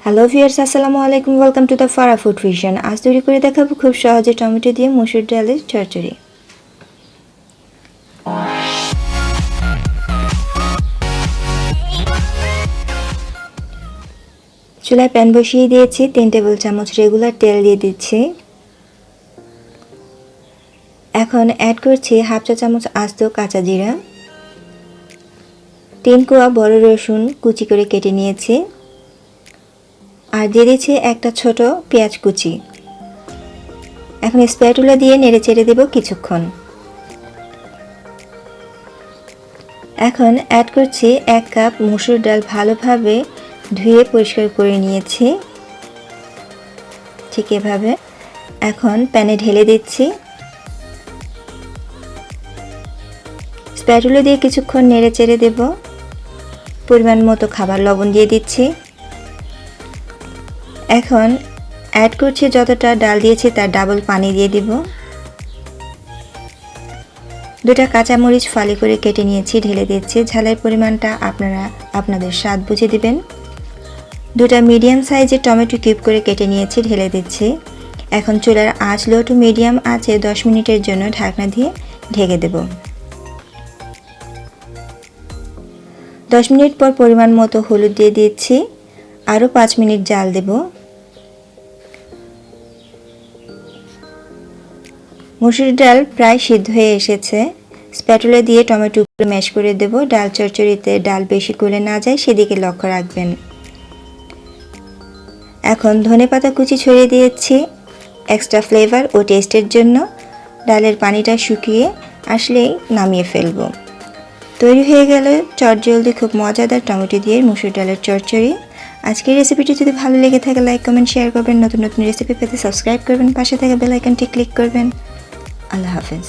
Hello viewers, আসসালামু আলাইকুম। Welcome to the Fara food vision. আজ তৈরি করে দেখাবো খুব সহজে টমেটো দিয়ে মসুর ডালের চরচরি। চুলায় প্যান বসিয়ে দিয়েছি, 3 টেবিল চামচ রেগুলার তেল দিয়ে দিচ্ছি। এখন অ্যাড করছি হাফ চা চামচ আস্ত কাঁচা জিরা, 3 কোয়া বড় রসুন কুচি করে কেটে নিয়েছি, আর দিয়ে দিচ্ছি একটা ছোট পেঁয়াজ কুচি। এখন স্প্যাটুলা দিয়ে নেড়ে চেড়ে দেব কিছুক্ষণ। এখন অ্যাড করছি 1 কাপ মসুর ডাল ভালোভাবে ধুয়ে পরিষ্কার করে নিয়েছি, ঠিক এভাবে। এখন প্যানে ঢেলে দিচ্ছি। স্প্যাটুলা দিয়ে কিছুক্ষণ নেড়ে চেড়ে দেব। পরিমাণ মতো খাবার লবণ দিয়ে দিচ্ছি। এখন অ্যাড করছি যতটা ডাল দিয়েছি তার ডাবল পানি দিয়ে দিব। 2টা কাঁচামরিচ ফালি করে কেটে নিয়েছি, ঢেলে দিচ্ছি। ঝালের পরিমাণটা আপনারা আপনাদের স্বাদ বুঝে দিবেন। 2টা মিডিয়াম সাইজের টমেটো কিউব করে কেটে নিয়েছি, ঢেলে দিচ্ছি। এখন চুলার আঁচ লো টু মিডিয়াম আঁচে 10 মিনিটের জন্য ঢাকনা দিয়ে ঢেকে দেব। 10 মিনিট পর পরিমাণ মতো হলুদ দিয়ে দিচ্ছি। আরও 5 মিনিট জাল দেব। মসুর ডাল প্রায় সিদ্ধ হয়ে এসেছে। স্প্যাটুলা দিয়ে টমেটো ম্যাশ করে দেব। ডাল চচ্চড়িতে ডাল বেশি গলে না যায় সেদিকে লক্ষ্য রাখবেন। এখন ধনেপাতা কুচি ছড়িয়ে দিয়েছি এক্সট্রা ফ্লেভার ও টেস্টের জন্য। ডালের পানিটা শুকিয়ে আসলেই নামিয়ে ফেলব। তৈরি হয়ে গেল চটজলদি খুব মজাদার টমেটো দিয়ে মসুর ডালের চচ্চড়ি। আজকের রেসিপিটি যদি ভালো লেগে থাকে লাইক কমেন্ট শেয়ার করবেন। নতুন নতুন রেসিপি পেতে সাবস্ক্রাইব করবেন। পাশে থাকা বেল আইকনটি ক্লিক করবেন। আল্লাহ হাফেজ।